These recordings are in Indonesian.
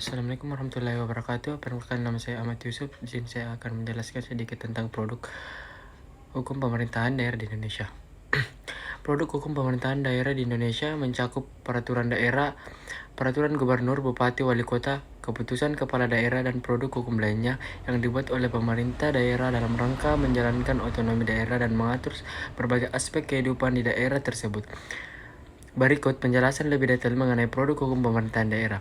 Assalamualaikum warahmatullahi wabarakatuh. Perkenalkan, nama saya Ahmad Yusuf. Di sini saya akan menjelaskan sedikit tentang produk hukum pemerintahan daerah di Indonesia. Produk hukum pemerintahan daerah di Indonesia mencakup peraturan daerah, peraturan gubernur, bupati, wali kota, keputusan kepala daerah, dan produk hukum lainnya yang dibuat oleh pemerintah daerah dalam rangka menjalankan otonomi daerah dan mengatur berbagai aspek kehidupan di daerah tersebut. Berikut penjelasan lebih detail mengenai produk hukum pemerintahan daerah.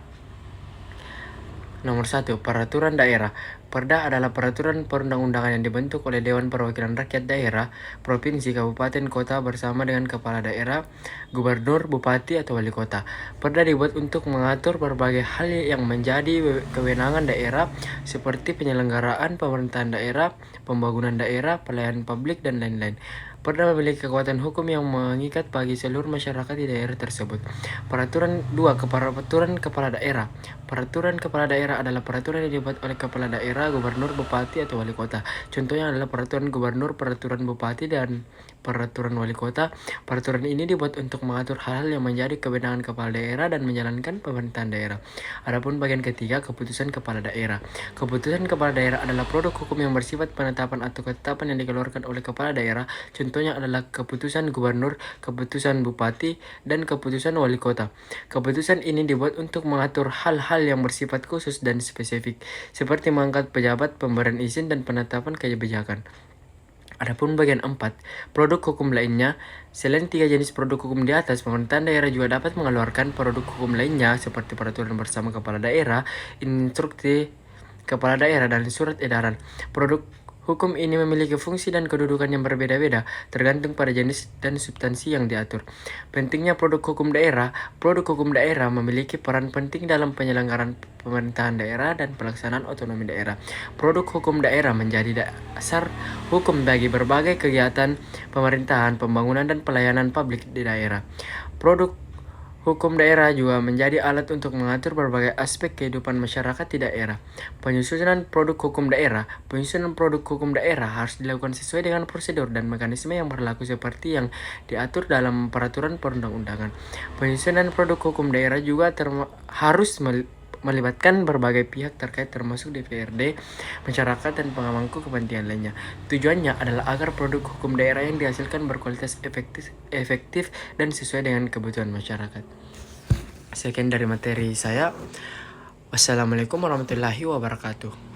Nomor 1. Peraturan daerah. Perda adalah peraturan perundang-undangan yang dibentuk oleh Dewan Perwakilan Rakyat Daerah, Provinsi, Kabupaten, Kota bersama dengan Kepala Daerah, Gubernur, Bupati, atau Wali Kota. Perda dibuat untuk mengatur berbagai hal yang menjadi kewenangan daerah seperti penyelenggaraan pemerintahan daerah, pembangunan daerah, pelayanan publik, dan lain-lain. Perda memiliki kekuatan hukum yang mengikat bagi seluruh masyarakat di daerah tersebut. Peraturan 2. Peraturan Kepala Daerah. Peraturan Kepala Daerah adalah peraturan yang dibuat oleh Kepala Daerah, Gubernur, Bupati, atau Wali Kota. Contohnya adalah peraturan Gubernur, peraturan Bupati, dan peraturan Wali Kota. Peraturan ini dibuat untuk mengatur hal-hal yang menjadi kewenangan Kepala Daerah dan menjalankan pemerintahan daerah. Adapun bagian ketiga, keputusan Kepala Daerah. Keputusan Kepala Daerah adalah produk hukum yang bersifat penetapan atau ketetapan yang dikeluarkan oleh Kepala Daerah. Contohnya adalah keputusan Gubernur, keputusan Bupati, dan keputusan Wali Kota. Keputusan ini dibuat untuk mengatur hal-hal yang bersifat khusus dan spesifik, seperti mengangkat pejabat, pemberian izin, dan penetapan kebijakan. Adapun bagian 4, produk hukum lainnya. Selain 3 jenis produk hukum di atas, pemerintahan daerah juga dapat mengeluarkan produk hukum lainnya seperti peraturan bersama kepala daerah, instruksi kepala daerah, dan surat edaran. Produk hukum ini memiliki fungsi dan kedudukan yang berbeda-beda, tergantung pada jenis dan substansi yang diatur. Pentingnya produk hukum daerah. Produk hukum daerah memiliki peran penting dalam penyelenggaraan pemerintahan daerah dan pelaksanaan otonomi daerah. Produk hukum daerah menjadi dasar hukum bagi berbagai kegiatan pemerintahan, pembangunan, dan pelayanan publik di daerah. Produk hukum daerah juga menjadi alat untuk mengatur berbagai aspek kehidupan masyarakat di daerah. Penyusunan produk hukum daerah. Penyusunan produk hukum daerah harus dilakukan sesuai dengan prosedur dan mekanisme yang berlaku seperti yang diatur dalam peraturan perundang-undangan. Penyusunan produk hukum daerah juga harus melibatkan berbagai pihak terkait termasuk DPRD, masyarakat, dan pemangku kepentingan lainnya. Tujuannya adalah agar produk hukum daerah yang dihasilkan berkualitas efektif dan sesuai dengan kebutuhan masyarakat. Sekian dari materi saya. Wassalamualaikum warahmatullahi wabarakatuh.